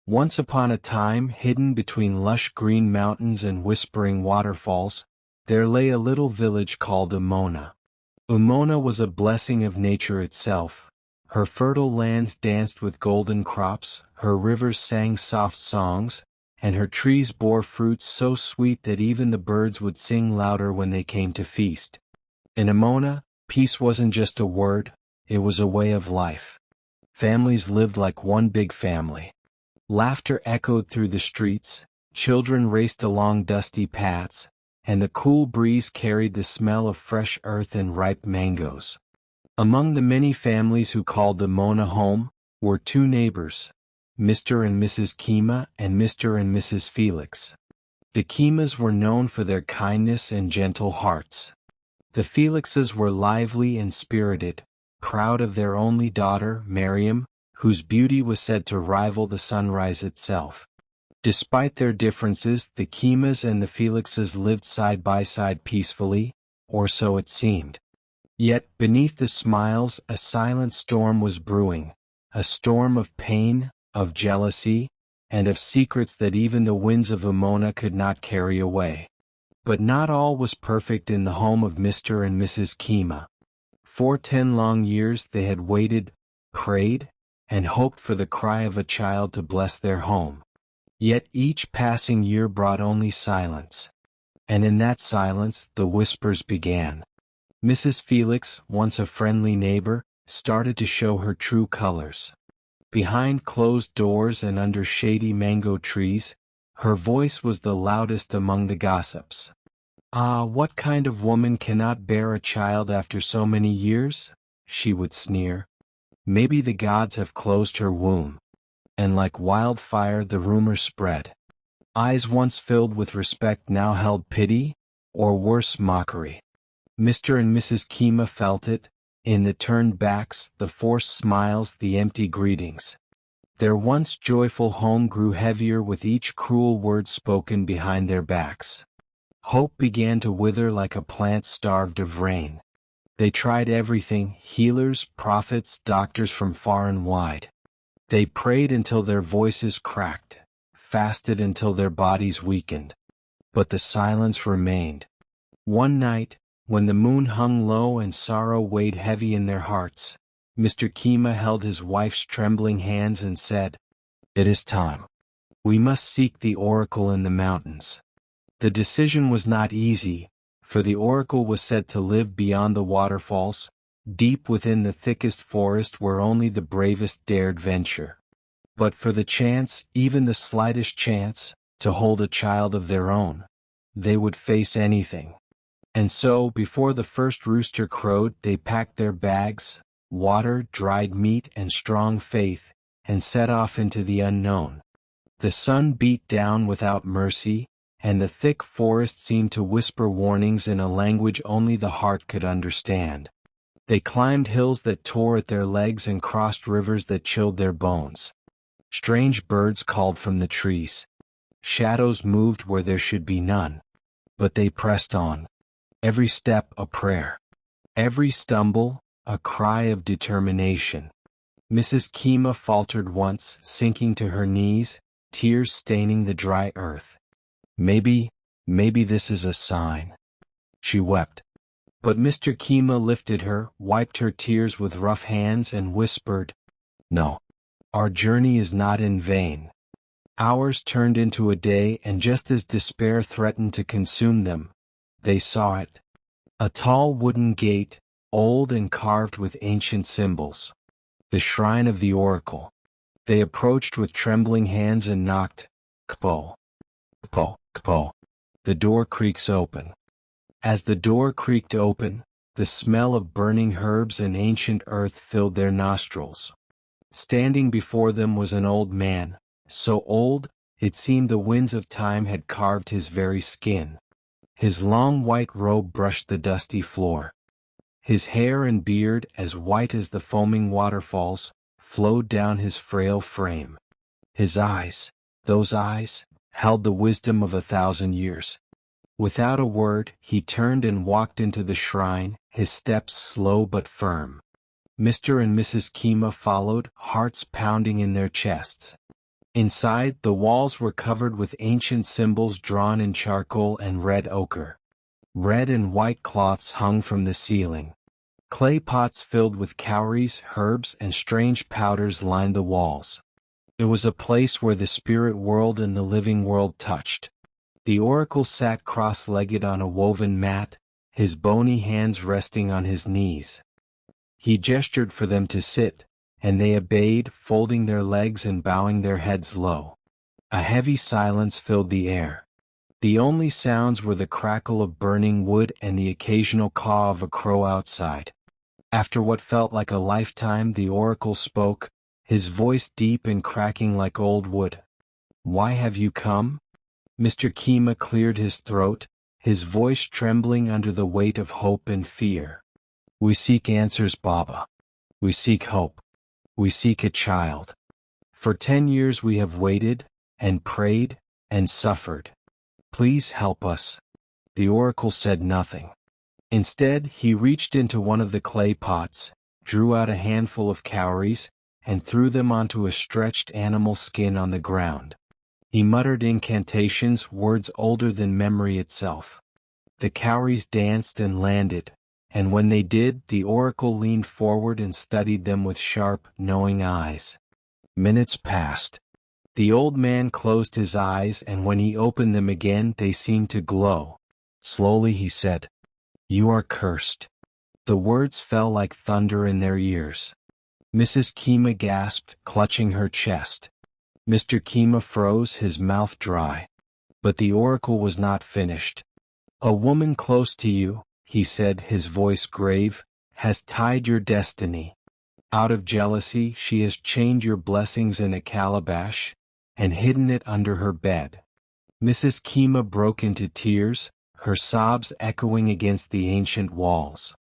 Once upon a time, hidden between lush green mountains and whispering waterfalls, there lay a little village called Umona. Umona was a blessing of nature itself. Her fertile lands danced with golden crops, her rivers sang soft songs, and her trees bore fruits so sweet that even the birds would sing louder when they came to feast. In Umona, peace wasn't just a word, it was a way of life. Families lived like one big family. Laughter echoed through the streets, children raced along dusty paths, and the cool breeze carried the smell of fresh earth and ripe mangoes. Among the many families who called Umona home were two neighbors, Mr. and Mrs. Kema and Mr. and Mrs. Felix. The Kemas were known for their kindness and gentle hearts. The Felixes were lively and spirited, proud of their only daughter, Miriam, whose beauty was said to rival the sunrise itself. Despite their differences, the Kemas and the Felixes lived side by side peacefully, or so it seemed. Yet, beneath the smiles, a silent storm was brewing, a storm of pain, of jealousy, and of secrets that even the winds of Umona could not carry away. But not all was perfect in the home of Mr. and Mrs. Kema. For 10 long years they had waited, prayed, and hoped for the cry of a child to bless their home. Yet each passing year brought only silence. And in that silence the whispers began. Mrs. Felix, once a friendly neighbor, started to show her true colors. Behind closed doors and under shady mango trees, her voice was the loudest among the gossips. "Ah, what kind of woman cannot bear a child after so many years?" she would sneer. "Maybe the gods have closed her womb." And like wildfire the rumor spread. Eyes once filled with respect now held pity, or worse, mockery. Mr. and Mrs. Kema felt it, in the turned backs, the forced smiles, the empty greetings. Their once joyful home grew heavier with each cruel word spoken behind their backs. Hope began to wither like a plant starved of rain. They tried everything, healers, prophets, doctors from far and wide. They prayed until their voices cracked, fasted until their bodies weakened. But the silence remained. One night, when the moon hung low and sorrow weighed heavy in their hearts, Mr. Kema held his wife's trembling hands and said, "It is time. We must seek the oracle in the mountains." The decision was not easy, for the oracle was said to live beyond the waterfalls, deep within the thickest forest where only the bravest dared venture. But for the chance, even the slightest chance, to hold a child of their own, they would face anything. And so, before the first rooster crowed, they packed their bags, water, dried meat, and strong faith, and set off into the unknown. The sun beat down without mercy, and the thick forest seemed to whisper warnings in a language only the heart could understand. They climbed hills that tore at their legs and crossed rivers that chilled their bones. Strange birds called from the trees. Shadows moved where there should be none. But they pressed on. Every step a prayer. Every stumble, a cry of determination. Mrs. Kema faltered once, sinking to her knees, tears staining the dry earth. Maybe this is a sign. She wept. But Mr. Kema lifted her, wiped her tears with rough hands and whispered, "No. Our journey is not in vain." Hours turned into a day, and just as despair threatened to consume them, they saw it. A tall wooden gate, old and carved with ancient symbols. The shrine of the oracle. They approached with trembling hands and knocked. Kpo. Kpo. Kpo. The door creaks open. As the door creaked open, the smell of burning herbs and ancient earth filled their nostrils. Standing before them was an old man, so old, it seemed the winds of time had carved his very skin. His long white robe brushed the dusty floor. His hair and beard, as white as the foaming waterfalls, flowed down his frail frame. His eyes, those eyes, held the wisdom of 1,000 years. Without a word, he turned and walked into the shrine, his steps slow but firm. Mr. and Mrs. Kema followed, hearts pounding in their chests. Inside, the walls were covered with ancient symbols drawn in charcoal and red ochre. Red and white cloths hung from the ceiling. Clay pots filled with cowries, herbs, and strange powders lined the walls. It was a place where the spirit world and the living world touched. The oracle sat cross-legged on a woven mat, his bony hands resting on his knees. He gestured for them to sit, and they obeyed, folding their legs and bowing their heads low. A heavy silence filled the air. The only sounds were the crackle of burning wood and the occasional caw of a crow outside. After what felt like a lifetime, the oracle spoke, his voice deep and cracking like old wood. "Why have you come?" Mr. Kema cleared his throat, his voice trembling under the weight of hope and fear. "We seek answers, Baba. We seek hope. We seek a child. For 10 years we have waited, and prayed, and suffered. Please help us." The oracle said nothing. Instead, he reached into one of the clay pots, drew out a handful of cowries, and threw them onto a stretched animal skin on the ground. He muttered incantations, words older than memory itself. The cowries danced and landed, and when they did, the oracle leaned forward and studied them with sharp, knowing eyes. Minutes passed. The old man closed his eyes, and when he opened them again, they seemed to glow. Slowly he said, "You are cursed." The words fell like thunder in their ears. Mrs. Kema gasped, clutching her chest. Mr. Kema froze, his mouth dry. But the oracle was not finished. "A woman close to you," he said, his voice grave, "has tied your destiny. Out of jealousy, she has chained your blessings in a calabash, and hidden it under her bed." Mrs. Kema broke into tears, her sobs echoing against the ancient walls.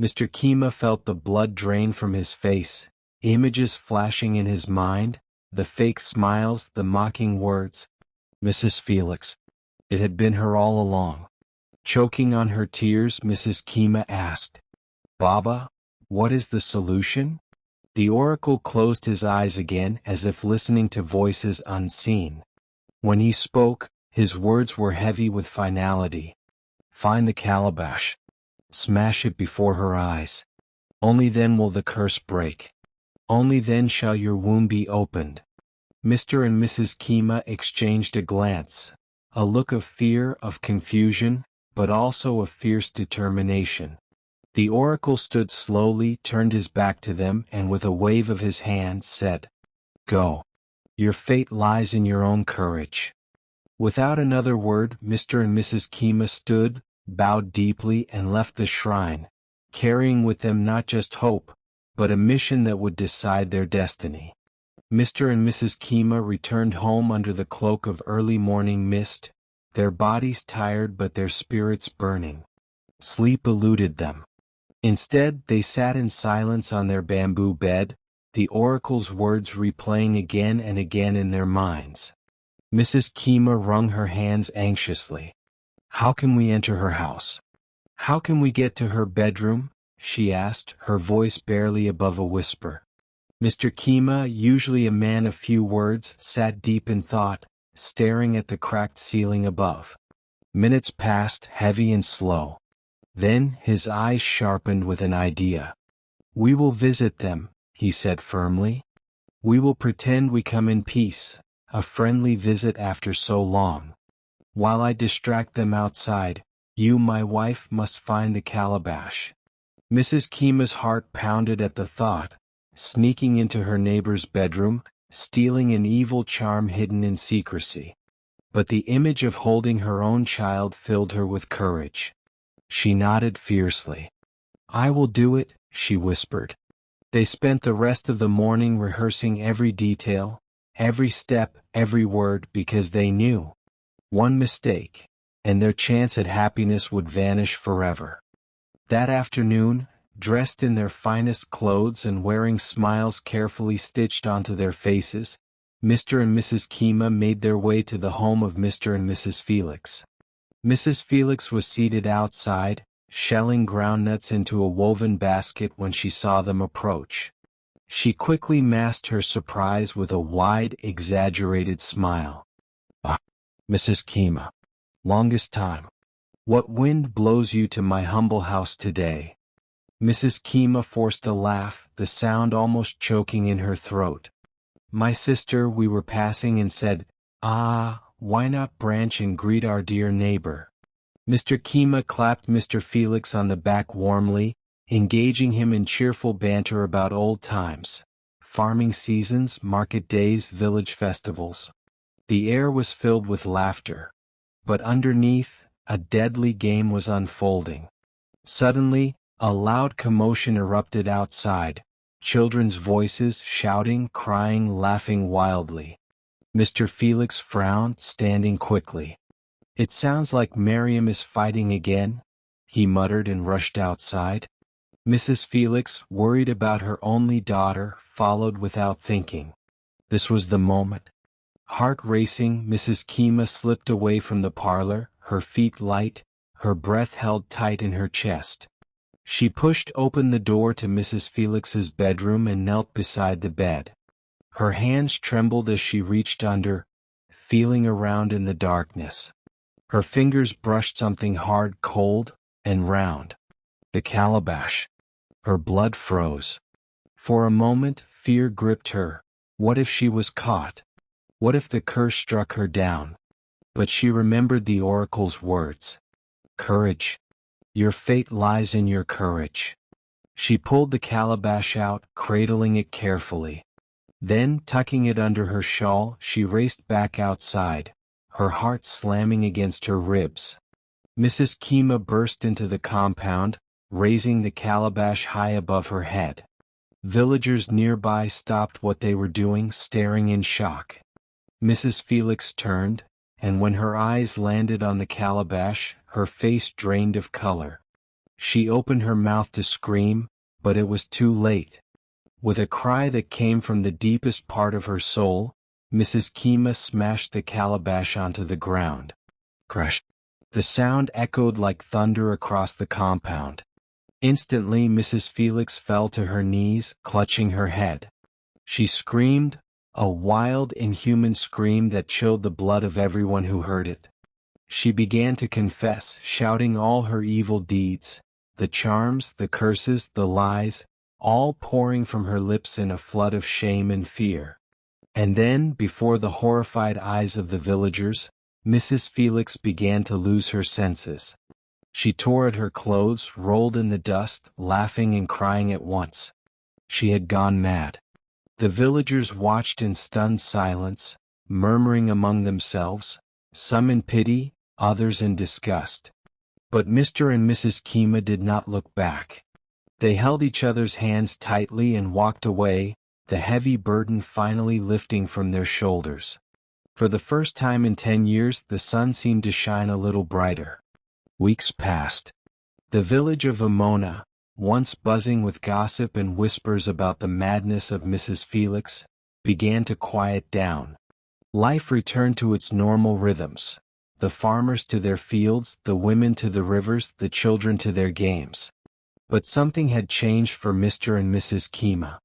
Mr. Kema felt the blood drain from his face, images flashing in his mind, the fake smiles, the mocking words. "Mrs. Felix." It had been her all along. Choking on her tears, Mrs. Kema asked, "Baba, what is the solution?" The oracle closed his eyes again as if listening to voices unseen. When he spoke, his words were heavy with finality. "Find the calabash. Smash it before her eyes. Only then will the curse break. Only then shall your womb be opened." Mr. and Mrs. Kema exchanged a glance, a look of fear, of confusion, but also of fierce determination. The oracle stood slowly, turned his back to them, and with a wave of his hand said, "Go. Your fate lies in your own courage." Without another word, Mr. and Mrs. Kema stood, bowed deeply, and left the shrine, carrying with them not just hope, but a mission that would decide their destiny. Mr. and Mrs. Kema returned home under the cloak of early morning mist, their bodies tired but their spirits burning. Sleep eluded them. Instead, they sat in silence on their bamboo bed, the oracle's words replaying again and again in their minds. Mrs. Kema wrung her hands anxiously. "How can we enter her house? How can we get to her bedroom?" she asked, her voice barely above a whisper. Mr. Kema, usually a man of few words, sat deep in thought, staring at the cracked ceiling above. Minutes passed, heavy and slow. Then his eyes sharpened with an idea. "We will visit them," he said firmly. "We will pretend we come in peace, a friendly visit after so long. While I distract them outside, you, my wife, must find the calabash." Mrs. Kema's heart pounded at the thought, sneaking into her neighbor's bedroom, stealing an evil charm hidden in secrecy. But the image of holding her own child filled her with courage. She nodded fiercely. "I will do it," she whispered. They spent the rest of the morning rehearsing every detail, every step, every word, because they knew. One mistake, and their chance at happiness would vanish forever. That afternoon, dressed in their finest clothes and wearing smiles carefully stitched onto their faces, Mr. and Mrs. Kema made their way to the home of Mr. and Mrs. Felix. Mrs. Felix was seated outside, shelling groundnuts into a woven basket when she saw them approach. She quickly masked her surprise with a wide, exaggerated smile. "Ah, Mrs. Kema. Longest time. What wind blows you to my humble house today?" Mrs. Kema forced a laugh, the sound almost choking in her throat. "My sister, we were passing and said, 'Ah, why not branch and greet our dear neighbor?'" Mr. Kema clapped Mr. Felix on the back warmly, engaging him in cheerful banter about old times, farming seasons, market days, village festivals. The air was filled with laughter. But underneath, a deadly game was unfolding. Suddenly, a loud commotion erupted outside, children's voices shouting, crying, laughing wildly. Mr. Felix frowned, standing quickly. "It sounds like Miriam is fighting again," he muttered and rushed outside. Mrs. Felix, worried about her only daughter, followed without thinking. This was the moment. Heart racing, Mrs. Kema slipped away from the parlor, her feet light, her breath held tight in her chest. She pushed open the door to Mrs. Felix's bedroom and knelt beside the bed. Her hands trembled as she reached under, feeling around in the darkness. Her fingers brushed something hard, cold, and round. The calabash. Her blood froze. For a moment, fear gripped her. What if she was caught? What if the curse struck her down? But she remembered the oracle's words. Courage. Your fate lies in your courage. She pulled the calabash out, cradling it carefully. Then, tucking it under her shawl, she raced back outside, her heart slamming against her ribs. Mrs. Kema burst into the compound, raising the calabash high above her head. Villagers nearby stopped what they were doing, staring in shock. Mrs. Felix turned, and when her eyes landed on the calabash, her face drained of color. She opened her mouth to scream, but it was too late. With a cry that came from the deepest part of her soul, Mrs. Kema smashed the calabash onto the ground. Crash! The sound echoed like thunder across the compound. Instantly, Mrs. Felix fell to her knees, clutching her head. She screamed, a wild, inhuman scream that chilled the blood of everyone who heard it. She began to confess, shouting all her evil deeds, the charms, the curses, the lies, all pouring from her lips in a flood of shame and fear. And then, before the horrified eyes of the villagers, Mrs. Felix began to lose her senses. She tore at her clothes, rolled in the dust, laughing and crying at once. She had gone mad. The villagers watched in stunned silence, murmuring among themselves, some in pity, others in disgust. But Mr. and Mrs. Kema did not look back. They held each other's hands tightly and walked away, the heavy burden finally lifting from their shoulders. For the first time in 10 years, the sun seemed to shine a little brighter. Weeks passed. The village of Umona, once buzzing with gossip and whispers about the madness of Mrs. Felix, began to quiet down. Life returned to its normal rhythms. The farmers to their fields, the women to the rivers, the children to their games. But something had changed for Mr. and Mrs. Kema.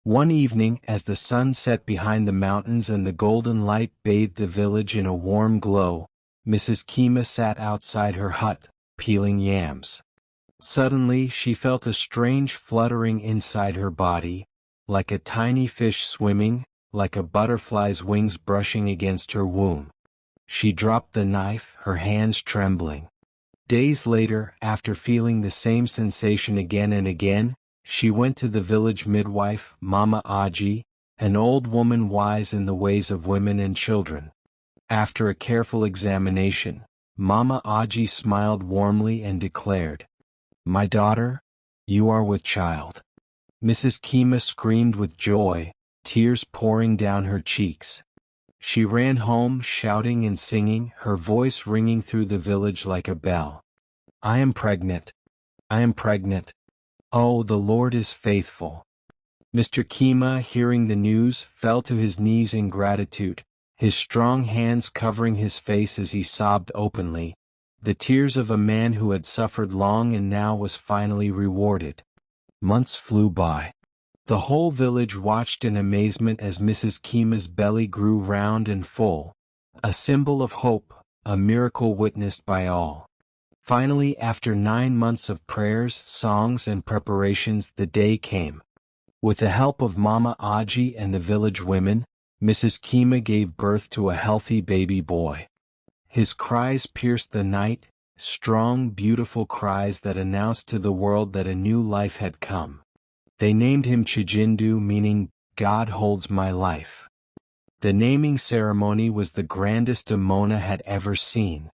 One evening, as the sun set behind the mountains and the golden light bathed the village in a warm glow, Mrs. Kema sat outside her hut, peeling yams. Suddenly, she felt a strange fluttering inside her body, like a tiny fish swimming, like a butterfly's wings brushing against her womb. She dropped the knife, her hands trembling. Days later, after feeling the same sensation again and again, she went to the village midwife, Mama Aji, an old woman wise in the ways of women and children. After a careful examination, Mama Aji smiled warmly and declared, "My daughter, you are with child." Mrs. Kema screamed with joy, tears pouring down her cheeks. She ran home shouting and singing, her voice ringing through the village like a bell. "I am pregnant. I am pregnant. Oh, the Lord is faithful." Mr. Kema, hearing the news, fell to his knees in gratitude, his strong hands covering his face as he sobbed openly, the tears of a man who had suffered long and now was finally rewarded. Months flew by. The whole village watched in amazement as Mrs. Kema's belly grew round and full, a symbol of hope, a miracle witnessed by all. Finally, after 9 months of prayers, songs and preparations, the day came. With the help of Mama Aji and the village women, Mrs. Kema gave birth to a healthy baby boy. His cries pierced the night, strong, beautiful cries that announced to the world that a new life had come. They named him Chijindu, meaning, God holds my life. The naming ceremony was the grandest Umona had ever seen.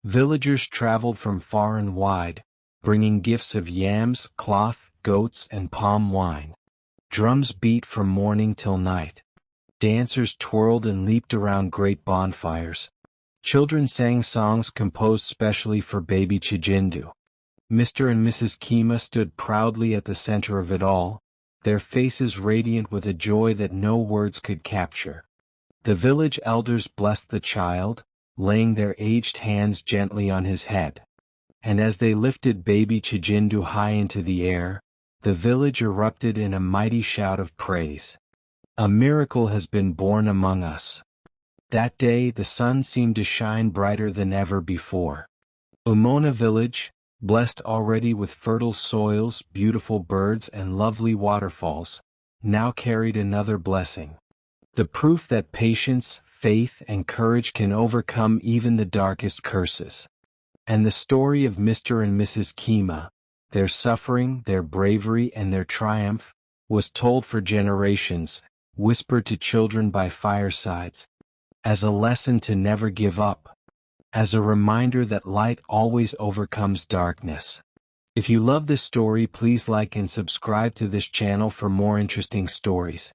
Villagers traveled from far and wide, bringing gifts of yams, cloth, goats, and palm wine. Drums beat from morning till night. Dancers twirled and leaped around great bonfires. Children sang songs composed specially for baby Chijindu. Mr. and Mrs. Kema stood proudly at the center of it all, their faces radiant with a joy that no words could capture. The village elders blessed the child, laying their aged hands gently on his head. And as they lifted baby Chijindu high into the air, the village erupted in a mighty shout of praise. A miracle has been born among us. That day the sun seemed to shine brighter than ever before. Umona village, blessed already with fertile soils, beautiful birds and lovely waterfalls, now carried another blessing. The proof that patience, faith and courage can overcome even the darkest curses. And the story of Mr. and Mrs. Kema, their suffering, their bravery and their triumph, was told for generations, whispered to children by firesides, as a lesson to never give up, as a reminder that light always overcomes darkness. If you love this story, please like and subscribe to this channel for more interesting stories.